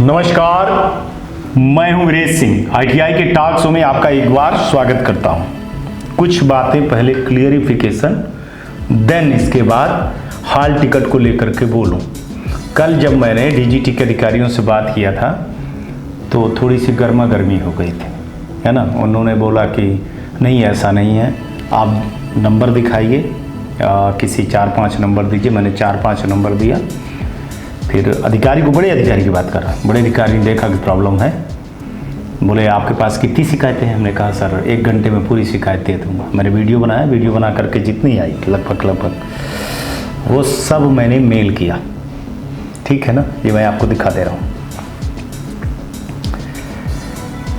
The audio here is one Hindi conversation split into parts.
नमस्कार, मैं हूं वीरेश सिंह। आईटीआई के टॉक शो में आपका एक बार स्वागत करता हूं। कुछ बातें पहले क्लियरिफिकेशन, देन इसके बाद हॉल टिकट को लेकर के बोलूं। कल जब मैंने डीजीटी के अधिकारियों से बात किया था तो थोड़ी सी गर्मा गर्मी हो गई थी, है ना। उन्होंने बोला कि नहीं, ऐसा नहीं है, आप नंबर दिखाइए, किसी 4-5 नंबर दीजिए। मैंने 4-5 नंबर दिया। फिर अधिकारी को, बड़े अधिकारी की बात कर रहा हूँ, बड़े अधिकारी ने देखा कि प्रॉब्लम है। बोले आपके पास कितनी शिकायतें हैं? हमने कहा सर 1 घंटे में पूरी शिकायत दे दूँगा। मैंने वीडियो बनाया, वीडियो बना करके जितनी आई लगभग वो सब मैंने मेल किया। ठीक है ना, ये मैं आपको दिखा दे रहा हूँ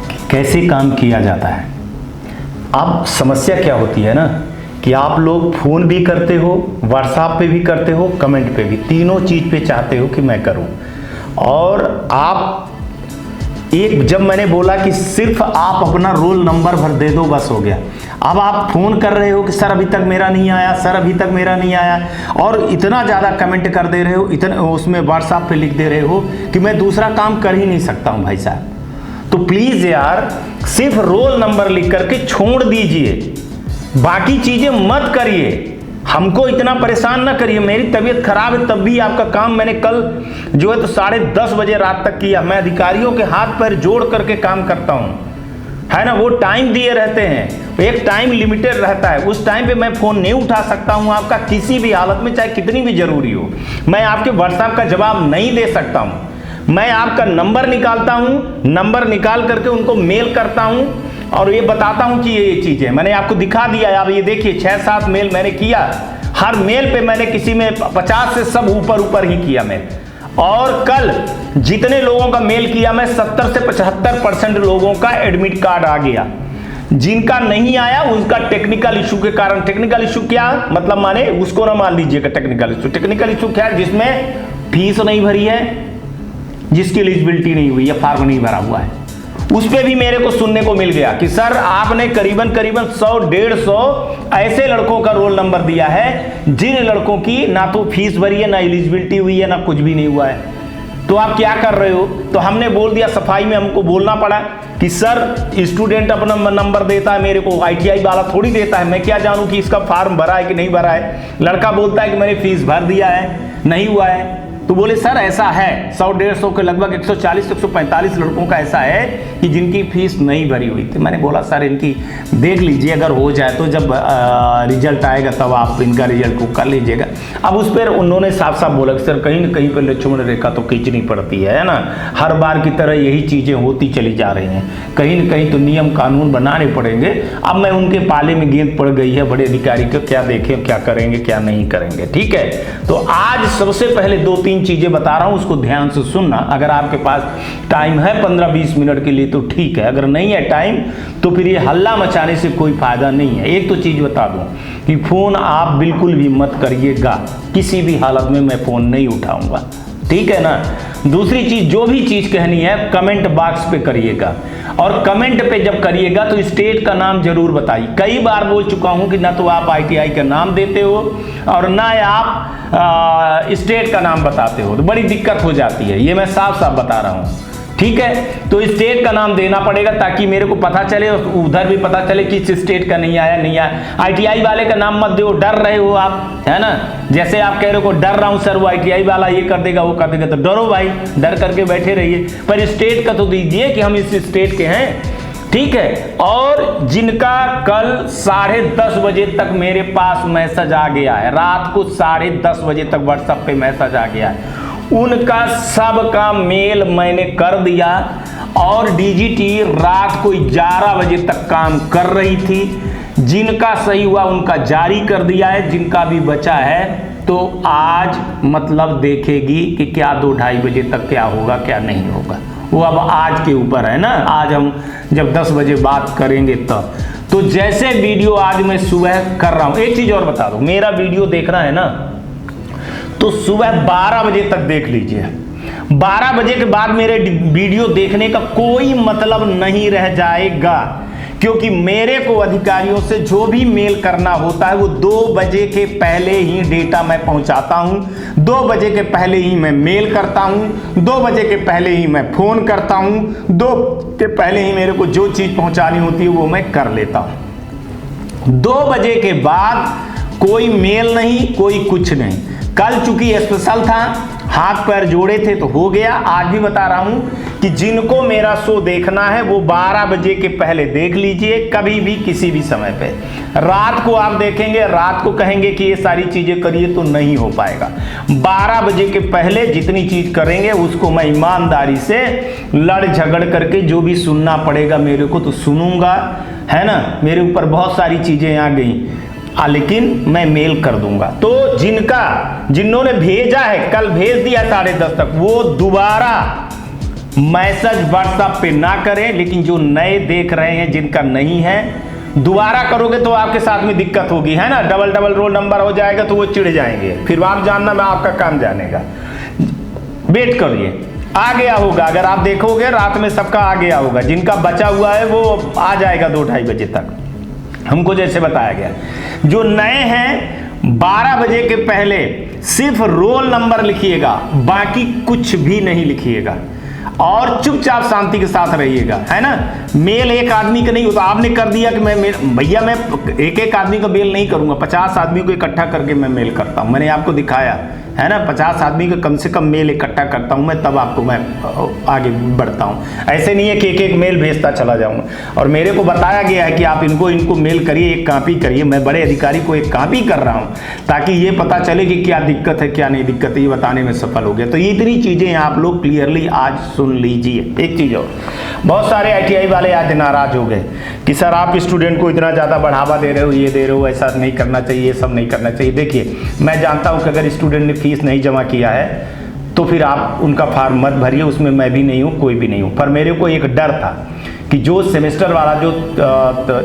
कि कैसे काम किया जाता है। अब समस्या क्या होती है ना कि आप लोग फ़ोन भी करते हो, व्हाट्सएप पे भी करते हो, कमेंट पे भी, तीनों चीज़ पे चाहते हो कि मैं करूं। और आप जब मैंने बोला कि सिर्फ आप अपना रोल नंबर भर दे दो, बस हो गया। अब आप फ़ोन कर रहे हो कि सर अभी तक मेरा नहीं आया, सर अभी तक मेरा नहीं आया, और इतना ज़्यादा कमेंट कर दे रहे हो, इतना उसमें व्हाट्सएप पे लिख दे रहे हो कि मैं दूसरा काम कर ही नहीं सकता हूँ भाई साहब। तो प्लीज़ यार, सिर्फ रोल नंबर लिख करके छोड़ दीजिए, बाकी चीजें मत करिए। हमको इतना परेशान ना करिए। मेरी तबीयत खराब है तब भी आपका काम मैंने कल जो है तो 10:30 बजे रात तक किया। मैं अधिकारियों के हाथ पैर जोड़ करके काम करता हूं, है ना। वो टाइम दिए रहते हैं, एक टाइम लिमिटेड रहता है। उस टाइम पे मैं फोन नहीं उठा सकता हूं आपका किसी भी हालत में, चाहे कितनी भी जरूरी हो। मैं आपके व्हाट्सएप का जवाब नहीं दे सकता हूं। मैं आपका नंबर निकालता हूं, नंबर निकाल करके उनको मेल करता हूं और ये बताता हूं कि ये चीजें मैंने आपको दिखा दिया है। आप ये देखिए 6-7 मेल मैंने किया। हर मेल पे मैंने किसी में 50 से सब ऊपर ही किया मेल। और कल जितने लोगों का मेल किया मैं 70 से 75% लोगों का एडमिट कार्ड आ गया। जिनका नहीं आया उसका टेक्निकल इशू के कारण। टेक्निकल इशू क्या मतलब, माने उसको ना मान लीजिएगा टेक्निकल इशू। टेक्निकल इशू क्या है? जिसमें फीस नहीं भरी है, जिसकी एलिजिबिलिटी नहीं हुई है, फॉर्म नहीं भरा हुआ है, उस पे भी मेरे को सुनने को मिल गया कि सर आपने करीबन 100-150 ऐसे लड़कों का रोल नंबर दिया है जिन लड़कों की ना तो फीस भरी है, ना एलिजिबिलिटी हुई है, ना कुछ भी नहीं हुआ है। तो आप क्या कर रहे हो? तो हमने बोल दिया, सफाई में हमको बोलना पड़ा कि सर स्टूडेंट अपना नंबर देता है मेरे को, आईटीआई वाला थोड़ी देता है। मैं क्या जानूं कि इसका फॉर्म भरा है कि नहीं भरा है। लड़का बोलता है कि मैंने फीस भर दिया है, नहीं हुआ है। तो बोले सर ऐसा है 100-150 के लगभग 140-145 लड़कों का ऐसा है कि जिनकी फीस नहीं भरी हुई थी। मैंने बोला सर इनकी देख लीजिए, अगर हो जाए तो जब रिजल्ट आएगा तब आप इनका रिजल्ट को कर लीजिएगा। अब उस पर उन्होंने साफ साफ बोला कि सर कहीं न कहीं पर लक्ष्मण रेखा तो खींचनी पड़ती है ना। हर बार की तरह यही चीज़ें होती चली जा रही हैं, कहीं न कहीं तो नियम कानून बनाने पड़ेंगे। अब मैं उनके पाले में गेंद पड़ गई है बड़े अधिकारी को, क्या देखें क्या करेंगे क्या नहीं करेंगे। ठीक है, तो आज सबसे पहले 2-3 चीजें बता रहा हूं, उसको ध्यान से सुनना। अगर आपके पास टाइम है 15-20 मिनट के लिए तो ठीक है, अगर नहीं है टाइम तो फिर ये हल्ला मचाने से कोई फायदा नहीं है। एक तो चीज बता दूं कि फोन आप बिल्कुल भी मत करिएगा, किसी भी हालत में मैं फोन नहीं उठाऊंगा, ठीक है ना। दूसरी चीज, जो भी चीज कहनी है कमेंट बॉक्स पे करिएगा, और कमेंट पे जब करिएगा तो स्टेट का नाम जरूर बताइए। कई बार बोल चुका हूं कि ना तो आप आईटीआई का नाम देते हो और ना आप स्टेट का नाम बताते हो, तो बड़ी दिक्कत हो जाती है। ये मैं साफ साफ बता रहा हूं, ठीक है। तो स्टेट का नाम देना पड़ेगा ताकि मेरे को पता चले, उधर भी पता चले किस स्टेट का नहीं आया। आईटीआई वाले का नाम मत दो, डर रहे हो आप, है ना। जैसे आप कह रहे हो डर रहा हूं सर वो आईटीआई वाला ये कर देगा वो कर देगा, तो डरो भाई, डर करके बैठे रहिए, पर स्टेट का तो दीजिए कि हम इस स्टेट के हैं, ठीक है। और जिनका कल 10:30 बजे तक मेरे पास मैसेज आ गया है, रात को 10:30 बजे तक व्हाट्सएप पे मैसेज आ गया है, उनका सबका मेल मैंने कर दिया। और डीजीटी रात को 11 बजे तक काम कर रही थी। जिनका सही हुआ उनका जारी कर दिया है, जिनका भी बचा है तो आज मतलब देखेगी कि क्या 2-2:30 बजे तक क्या होगा क्या नहीं होगा, वो अब आज के ऊपर है ना। आज हम जब 10 बजे बात करेंगे तब तो जैसे वीडियो आज मैं सुबह कर रहा हूं, एक चीज और बता दूं, मेरा वीडियो देखना है ना तो सुबह 12 बजे तक देख लीजिए। 12 बजे के बाद मेरे वीडियो देखने का कोई मतलब नहीं रह जाएगा, क्योंकि मेरे को अधिकारियों से जो भी मेल करना होता है वो 2 बजे के पहले ही डेटा मैं पहुंचाता हूं, 2 बजे के पहले ही मैं मेल करता हूं, 2 बजे के पहले ही मैं फोन करता हूं, 2 के पहले ही मेरे को जो चीज पहुंचानी होती है वो मैं कर लेता हूं। 2 बजे के बाद कोई मेल नहीं, कोई कुछ नहीं। कल चूंकि स्पेशल था, हाथ पैर जोड़े थे तो हो गया। आज भी बता रहा हूं कि जिनको मेरा शो देखना है वो 12 बजे के पहले देख लीजिए, कभी भी किसी भी समय पे। रात को आप देखेंगे, रात को कहेंगे कि ये सारी चीजें करिए तो नहीं हो पाएगा। 12 बजे के पहले जितनी चीज करेंगे उसको मैं ईमानदारी से लड़ झगड़ करके जो भी सुनना पड़ेगा मेरे को तो सुनूंगा, है ना। मेरे ऊपर बहुत सारी चीजें आ गई, लेकिन मैं मेल कर दूंगा। तो जिन्होंने भेजा है, कल भेज दिया 10:30 तक, वो दोबारा मैसेज व्हाट्सएप पे ना करें। लेकिन जो नए देख रहे हैं, जिनका नहीं है, दोबारा करोगे तो आपके साथ में दिक्कत होगी, है ना। डबल रोल नंबर हो जाएगा तो वो चिढ़ जाएंगे, फिर आप जानना मैं आपका काम जानेगा। वेट करिए, आ गया होगा। अगर आप देखोगे रात में सबका आ गया होगा, जिनका बचा हुआ है वो आ जाएगा 2-2:30 बजे तक, हमको जैसे बताया गया। जो नए हैं 12 बजे के पहले सिर्फ रोल नंबर लिखिएगा, बाकी कुछ भी नहीं लिखिएगा और चुपचाप शांति के साथ रहिएगा, है ना। मेल एक आदमी का नहीं होता। आपने कर दिया कि भैया मैं एक आदमी का मेल नहीं करूंगा, 50 आदमी को इकट्ठा करके मैं मेल करता हूं। मैंने आपको दिखाया है ना, 50 आदमी का कम से कम मेल इकट्ठा करता हूं मैं, तब आपको मैं आगे बढ़ता हूं। ऐसे नहीं है कि एक मेल भेजता चला जाऊंगा। और मेरे को बताया गया है कि आप इनको मेल करिए, एक कॉपी करिए। मैं बड़े अधिकारी को एक कॉपी कर रहा हूं ताकि ये पता चले कि क्या दिक्कत है क्या नहीं दिक्कत है, ये बताने में सफल हो गया। तो ये इतनी चीजें आप लोग क्लियरली आज सुन लीजिए। एक चीज और, बहुत सारे ITI वाले आज नाराज हो गए कि सर आप स्टूडेंट को इतना ज़्यादा बढ़ावा दे रहे हो, ये दे रहे हो, ऐसा नहीं करना चाहिए, ये सब नहीं करना चाहिए। देखिए, मैं जानता हूं कि अगर स्टूडेंट ने फीस नहीं जमा किया है तो फिर आप उनका फॉर्म मत भरिए, उसमें मैं भी नहीं हूँ, कोई भी नहीं हूँ। पर मेरे को एक डर था कि जो सेमेस्टर वाला जो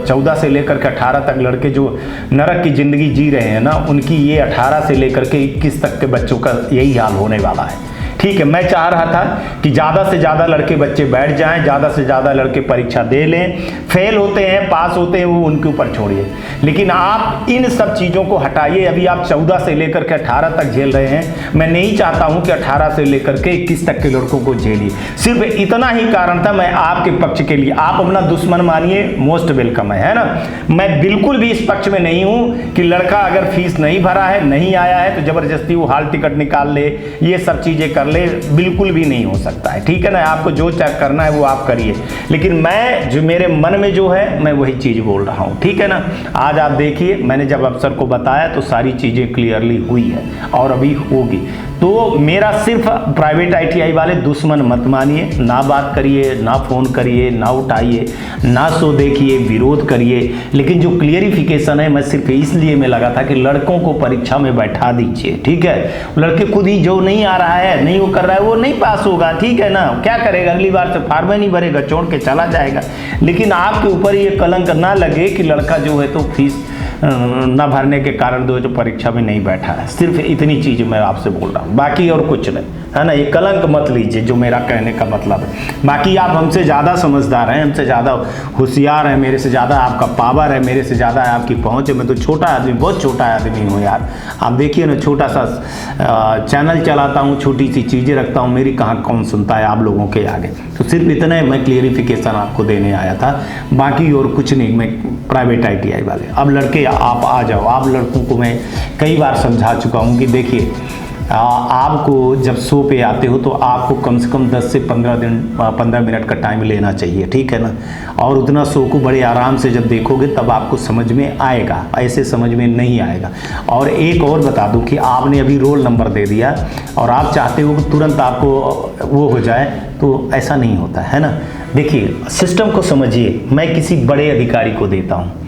14 से लेकर के 18 तक लड़के जो नरक की ज़िंदगी जी रहे हैं ना, उनकी ये 18 से लेकर के 21 तक के बच्चों का यही हाल होने वाला है। ठीक है, मैं चाह रहा था कि ज़्यादा से ज़्यादा लड़के बच्चे बैठ जाएं, ज़्यादा से ज़्यादा लड़के परीक्षा दे लें, फेल होते हैं पास होते हैं वो उनके ऊपर छोड़िए। लेकिन आप इन सब चीज़ों को हटाइए। अभी आप 14 से लेकर के 18 तक झेल रहे हैं, मैं नहीं चाहता हूं कि 18 से लेकर के 21 तक के लड़कों को झेलिए। सिर्फ इतना ही कारण था, मैं आपके पक्ष के लिए। आप अपना दुश्मन मानिए, मोस्ट वेलकम है ना। मैं बिल्कुल भी इस पक्ष में नहीं हूँ कि लड़का अगर फीस नहीं भरा है, नहीं आया है तो जबरदस्ती वो हाल टिकट निकाल ले, ये सब चीज़ें कर ले, बिल्कुल भी नहीं हो सकता है। ठीक है ना, आपको जो चेक करना है वो आप करिए। लेकिन मैं जो मेरे मन में जो है मैं वही चीज़ बोल रहा हूँ। ठीक है ना, आज आप देखिए, मैंने जब अफसर को बताया तो सारी चीज़ें क्लियरली हुई है और अभी होगी। तो मेरा सिर्फ प्राइवेट ITI वाले दुश्मन मत मानिए, ना बात करिए, ना फ़ोन करिए, ना उठाइए, ना शो देखिए, विरोध करिए। लेकिन जो क्लियरिफिकेशन है, मैं सिर्फ इसलिए में लगा था कि लड़कों को परीक्षा में बैठा दीजिए। ठीक है, लड़के खुद ही जो नहीं आ रहा है, नहीं वो कर रहा है, वो नहीं पास होगा। ठीक है ना, क्या करेगा, अगली बार से फार्म नहीं भरेगा, छोड़ के चला जाएगा। लेकिन आपके ऊपर ये कलंक ना लगे कि लड़का जो है तो फीस ना भरने के कारण जो परीक्षा में नहीं बैठा है। सिर्फ इतनी चीज़ मैं आपसे बोल रहा हूँ, बाकी और कुछ नहीं, है ना। ये कलंक मत लीजिए, जो मेरा कहने का मतलब है। बाकी आप हमसे ज़्यादा समझदार हैं, हमसे ज़्यादा होशियार हैं, मेरे से ज़्यादा आपका पावर है, मेरे से ज़्यादा आपकी पहुँच है। मैं तो छोटा आदमी, बहुत छोटा आदमी हूँ यार। आप देखिए ना, छोटा सा चैनल चलाता हूँ, छोटी सी चीज़ें रखता हूँ, मेरी कहाँ कौन सुनता है आप लोगों के आगे। तो सिर्फ इतना ही मैं क्लियरिफिकेशन आपको देने आया था, बाकी और कुछ नहीं। मैं प्राइवेट ITI वाले, अब लड़के आप आ जाओ। आप लड़कों को मैं कई बार समझा चुका हूँ कि देखिए, आपको जब शो पे आते हो तो आपको कम से कम 10 से 15 मिनट का टाइम लेना चाहिए। ठीक है ना, और उतना शो को बड़े आराम से जब देखोगे तब आपको समझ में आएगा, ऐसे समझ में नहीं आएगा। और एक और बता दूं कि आपने अभी रोल नंबर दे दिया और आप चाहते हो कि तुरंत आपको वो हो जाए, तो ऐसा नहीं होता है ना। देखिए, सिस्टम को समझिए। मैं किसी बड़े अधिकारी को देता हूँ,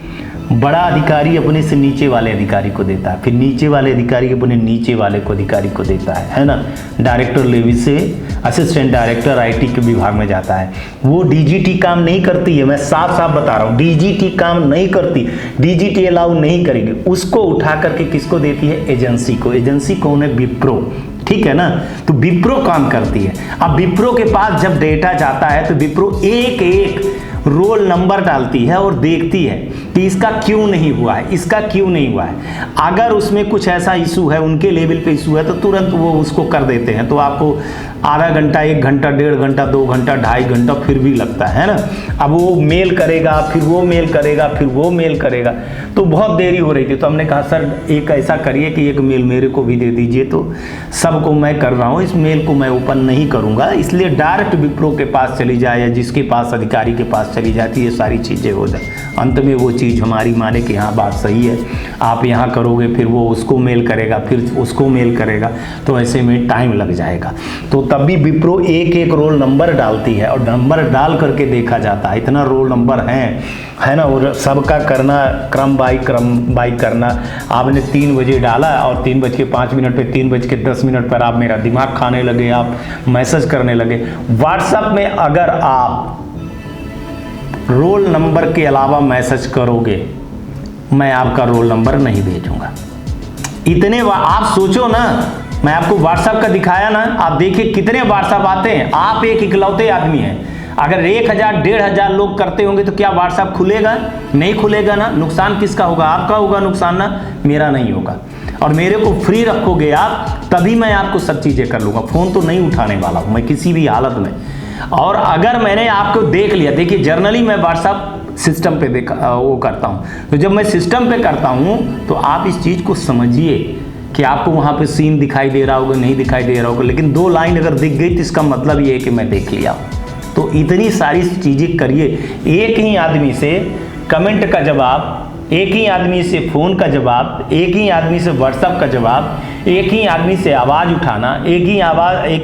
बड़ा अधिकारी अपने से नीचे वाले अधिकारी को देता है, फिर नीचे वाले अधिकारी अपने नीचे वाले को अधिकारी को देता है ना। डायरेक्टर लेवल से असिस्टेंट डायरेक्टर IT के विभाग में जाता है। वो DGT काम नहीं करती है, मैं साफ साफ बता रहा हूँ, DGT काम नहीं करती, DGT अलाउ नहीं करेगी। उसको उठा करके किसको देती है, एजेंसी को। एजेंसी कौन है, विप्रो। ठीक है ना, तो विप्रो काम करती है। अब विप्रो के पास जब डेटा जाता है तो विप्रो एक एक रोल नंबर डालती है और देखती है कि इसका क्यों नहीं हुआ है, इसका क्यों नहीं हुआ है। अगर उसमें कुछ ऐसा इशू है, उनके लेवल पे इशू है, तो तुरंत वो उसको कर देते हैं। तो आपको आधा घंटा, 1 घंटा, 1.5 घंटा, 2 घंटा, 2.5 घंटा फिर भी लगता है ना। अब वो मेल करेगा, फिर वो मेल करेगा, फिर वो मेल करेगा, तो बहुत देरी हो रही थी। तो हमने कहा सर एक ऐसा करिए कि एक मेल मेरे को भी दे दीजिए, तो सबको मैं कर रहा हूँ, इस मेल को मैं ओपन नहीं करूँगा, इसलिए डायरेक्ट विप्रो के पास चली जाए या जिसके पास अधिकारी के पास चली जाती, ये सारी चीज़ें हो जाए। अंत में वो चीज़ हमारी माने कि हाँ बात सही है, आप यहाँ करोगे, फिर वो उसको मेल करेगा, फिर उसको मेल करेगा, तो ऐसे में टाइम लग जाएगा। तो तब भी विप्रो एक एक रोल नंबर डालती है और नंबर डाल करके देखा जाता है, इतना रोल नंबर है ना, और सबका करना क्रम बाई करना। आपने 3 बजे डाला और 3:05 पे 3:10 पर आप मेरा दिमाग खाने लगे, आप मैसेज करने लगे। व्हाट्सएप में अगर आप रोल नंबर के अलावा मैसेज करोगे, मैं आपका रोल नंबर नहीं भेजूंगा। इतने आप सोचो ना, मैं आपको व्हाट्सएप का दिखाया ना, आप देखिए कितने व्हाट्सएप आते हैं। आप एक इकलौते आदमी हैं, अगर 1000 1500 लोग करते होंगे तो क्या व्हाट्सएप खुलेगा? नहीं खुलेगा ना। नुकसान किसका होगा? आपका होगा नुकसान ना, मेरा नहीं होगा। और मेरे को फ्री रखोगे आप, तभी मैं आपको सब चीज़ें कर लूँगा। फ़ोन तो नहीं उठाने वाला हूँ मैं किसी भी हालत में। और अगर मैंने आपको देख लिया, देखिए जर्नली मैं व्हाट्सएप सिस्टम पे वो करता हूँ, तो जब मैं सिस्टम पे करता हूँ तो आप इस चीज़ को समझिए कि आपको वहाँ पे सीन दिखाई दे रहा होगा, नहीं दिखाई दे रहा होगा, लेकिन 2 लाइन अगर दिख गई तो इसका मतलब ये है कि मैं देख लिया। तो इतनी सारी चीज़ें करिए। एक ही आदमी से कमेंट का जवाब, एक ही आदमी से फ़ोन का जवाब, एक ही आदमी से व्हाट्सएप का जवाब, एक ही आदमी से आवाज़ उठाना, एक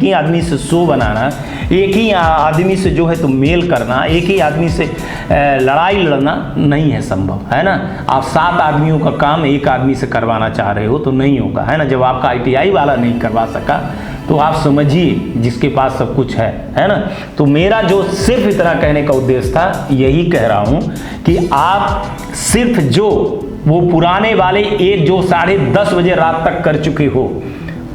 ही आदमी से शो बनाना, एक ही आदमी से जो है तो मेल करना, एक ही आदमी से लड़ाई लड़ना नहीं है संभव, है ना। आप 7 आदमियों का काम एक आदमी से करवाना चाह रहे हो तो नहीं होगा, है ना। जब आपका ITI वाला नहीं करवा सका तो आप समझिए जिसके पास सब कुछ है ना। तो मेरा जो सिर्फ इतना कहने का उद्देश्य था, यही कह रहा हूँ कि आप सिर्फ जो वो पुराने वाले एक जो 10:30 बजे रात तक कर चुके हो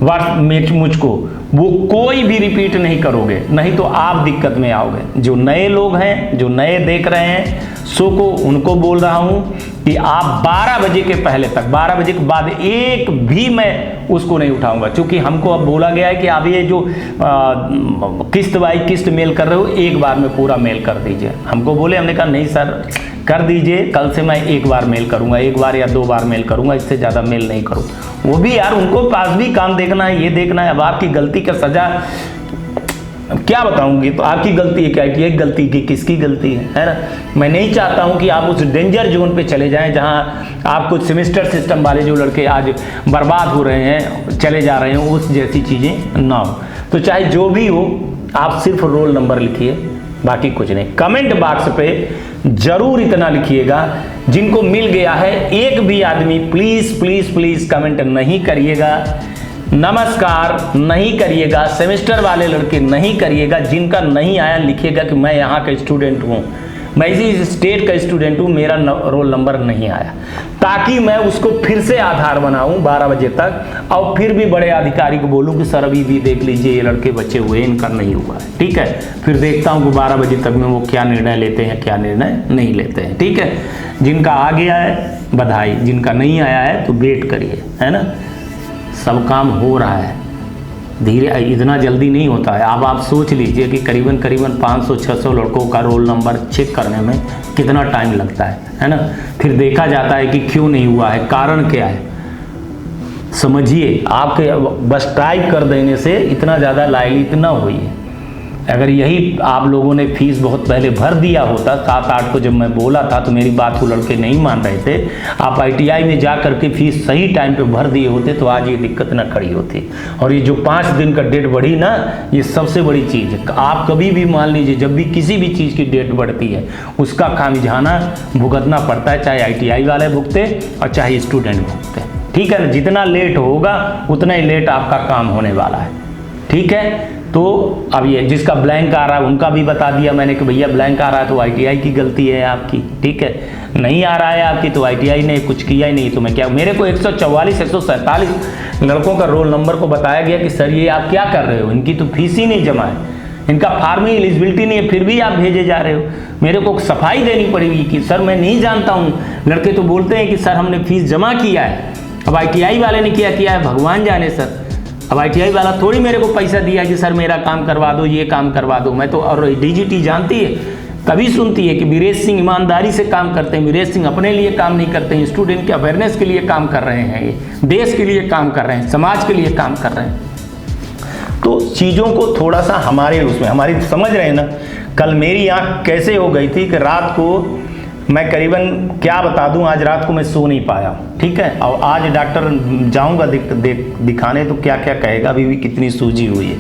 मुझको, वो कोई भी रिपीट नहीं करोगे, नहीं तो आप दिक्कत में आओगे। जो नए लोग हैं, जो नए देख रहे हैं शो को, उनको बोल रहा हूं कि आप 12 बजे के पहले तक, 12 बजे के बाद एक भी मैं उसको नहीं उठाऊंगा। क्योंकि हमको अब बोला गया है कि आप ये जो किस्त बाई किस्त मेल कर रहे हो, एक बार में पूरा मेल कर दीजिए। हमको बोले, हमने कहा नहीं सर कर दीजिए, कल से मैं एक बार मेल करूंगा, 1 बार या 2 बार मेल करूंगा, इससे ज़्यादा मेल नहीं करूँ। वो भी यार उनको पास भी काम देखना है, ये देखना है। अब आपकी गलती का सजा क्या बताऊंगी, तो आपकी गलती है क्या, कि एक गलती की किसकी गलती है ना। मैं नहीं चाहता हूं कि आप उस डेंजर जोन पे चले जाएं जहां आप कुछ सेमेस्टर सिस्टम वाले जो लड़के आज बर्बाद हो रहे हैं, चले जा रहे हैं, उस जैसी चीज़ें ना हो। तो चाहे जो भी हो, आप सिर्फ रोल नंबर लिखिए, बाकी कुछ नहीं। कमेंट बॉक्स पे जरूर इतना लिखिएगा, जिनको मिल गया है एक भी आदमी प्लीज प्लीज प्लीज कमेंट नहीं करिएगा, नमस्कार नहीं करिएगा, सेमेस्टर वाले लड़के नहीं करिएगा। जिनका नहीं आया लिखिएगा कि मैं यहाँ का स्टूडेंट हूँ, मैं इसी स्टेट का स्टूडेंट हूँ, मेरा रोल नंबर नहीं आया, ताकि मैं उसको फिर से आधार बनाऊँ 12 बजे तक, और फिर भी बड़े अधिकारी को बोलूँ कि सर अभी भी देख लीजिए ये लड़के बचे हुए हैं, इनका नहीं हुआ है। ठीक है, फिर देखता हूँ कि 12 बजे तक में वो क्या निर्णय लेते हैं, क्या निर्णय नहीं लेते हैं। ठीक है, जिनका आ गया है बधाई, जिनका नहीं आया है तो वेट करिए, है ना। सब काम हो रहा है धीरे, इतना जल्दी नहीं होता है। अब आप सोच लीजिए कि करीबन 500-600 लड़कों का रोल नंबर चेक करने में कितना टाइम लगता है ना। फिर देखा जाता है कि क्यों नहीं हुआ है, कारण क्या है, समझिए। आपके बस टाइप कर देने से इतना ज़्यादा लाइलिट ना हुई है। अगर यही आप लोगों ने फीस बहुत पहले भर दिया होता, 7-8 को जब मैं बोला था तो मेरी बात को लड़के नहीं मान रहे थे, आप ITI में जा करके फीस सही टाइम पे भर दिए होते तो आज ये दिक्कत ना खड़ी होती। और ये जो 5 दिन का डेट बढ़ी ना, ये सबसे बड़ी चीज़ है। आप कभी भी मान लीजिए, जब भी किसी भी चीज़ की डेट बढ़ती है उसका खामियाना भुगतना पड़ता है, चाहे ITI वाले भुगते और चाहे स्टूडेंट भुगते। ठीक है ना, जितना लेट होगा उतना ही लेट आपका काम होने वाला है। ठीक है, तो अब ये जिसका ब्लैंक आ रहा है उनका भी बता दिया मैंने कि भैया ब्लैंक आ रहा है तो ITI की गलती है आपकी। ठीक है, नहीं आ रहा है आपकी तो ITI ने कुछ किया ही नहीं। तो मैं क्या, मेरे को 144-147 लड़कों का रोल नंबर को बताया गया कि सर ये आप क्या कर रहे हो, इनकी तो फीस ही नहीं जमा है, इनका फार्मिंग एलिजिबिलिटी नहीं है, फिर भी आप भेजे जा रहे हो। मेरे को सफाई देनी पड़ेगी कि सर मैं नहीं जानता हूँ। लड़के तो बोलते हैं कि सर हमने फीस जमा किया है, अब ITI वाले ने क्या किया है भगवान जाने सर। अब ITI वाला थोड़ी मेरे को पैसा दिया कि सर मेरा काम करवा दो, ये काम करवा दो। मैं तो, और DGT जानती है, कभी सुनती है कि वीरेश सिंह ईमानदारी से काम करते हैं। वीरेश सिंह अपने लिए काम नहीं करते हैं, स्टूडेंट के अवेयरनेस के लिए काम कर रहे हैं, ये देश के लिए काम कर रहे हैं, समाज के लिए काम कर रहे हैं। तो चीज़ों को थोड़ा सा हमारे उसमें, हमारी समझ रहे हैं ना। कल मेरी आँख कैसे हो गई थी कि रात को मैं करीबन क्या बता दूं, आज रात को मैं सो नहीं पाया, ठीक है। और आज डॉक्टर जाऊंगा दिखाने तो क्या क्या कहेगा, अभी भी कितनी सूजी हुई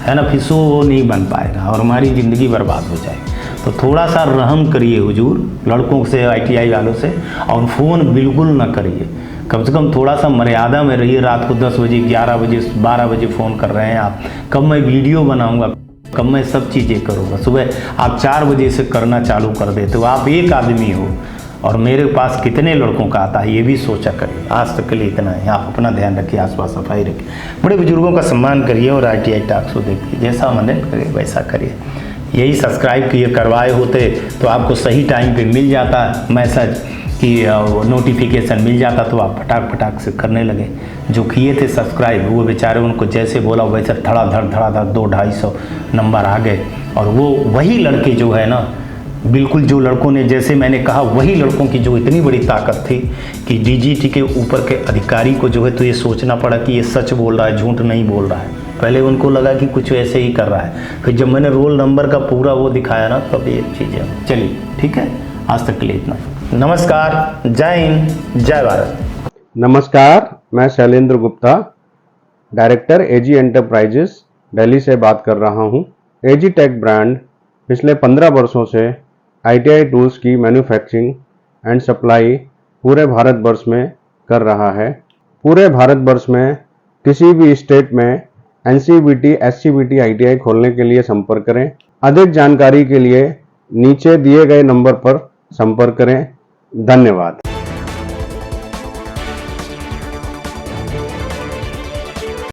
है ना, फिर सो नहीं बन पाएगा और हमारी ज़िंदगी बर्बाद हो जाएगी। तो थोड़ा सा रहम करिए हुजूर लड़कों से, ITI वालों से, और फ़ोन बिल्कुल ना करिए। कम से कम थोड़ा सा मर्यादा में रहिए। रात को 10 बजे, 11 बजे, 12 बजे फ़ोन कर रहे हैं आप, कब मैं वीडियो बनाऊँगा, कब मैं सब चीज़ें करूँगा। सुबह आप 4 बजे से करना चालू कर देते हो। आप एक आदमी हो और मेरे पास कितने लड़कों का आता है, ये भी सोचा करिए। आज तक के लिए इतना है। आप अपना ध्यान रखिए, आसपास सफाई रखिए, बड़े बुजुर्गों का सम्मान करिए और ITI टॉक्स को देखिए, जैसा मन करे वैसा करिए। यही सब्सक्राइब किए करवाए होते तो आपको सही टाइम पे मिल जाता मैसेज कि नोटिफिकेशन मिल जाता, तो आप फटाक से करने लगे। जो किए थे सब्सक्राइब वो बेचारे, उनको जैसे बोला वैसे धड़ाधड़ 200-250 नंबर आ गए। और वो वही लड़के जो है ना, बिल्कुल जो लड़कों ने, जैसे मैंने कहा, वही लड़कों की जो इतनी बड़ी ताकत थी कि DGT के ऊपर के अधिकारी को जो है तो ये सोचना पड़ा कि ये सच बोल रहा है, झूठ नहीं बोल रहा है। पहले उनको लगा कि कुछ ऐसे ही कर रहा है, फिर जब मैंने रोल नंबर का पूरा वो दिखाया ना, तब ये चीज़ें। चलिए ठीक है, आज तक के लिए इतना। नमस्कार, जय हिंद, जय भारत। नमस्कार, मैं Shailendra Gupta, director AG enterprises Delhi से बात कर रहा हूं। AG टेक ब्रांड पिछले 15 वर्षों से ITI टूल्स की मैन्युफैक्चरिंग एंड सप्लाई पूरे भारतवर्ष में कर रहा है। पूरे भारतवर्ष में किसी भी स्टेट में NCVT, SCVT ITI खोलने के लिए संपर्क करें। अधिक जानकारी के लिए नीचे दिए गए नंबर पर संपर्क करें। धन्यवाद।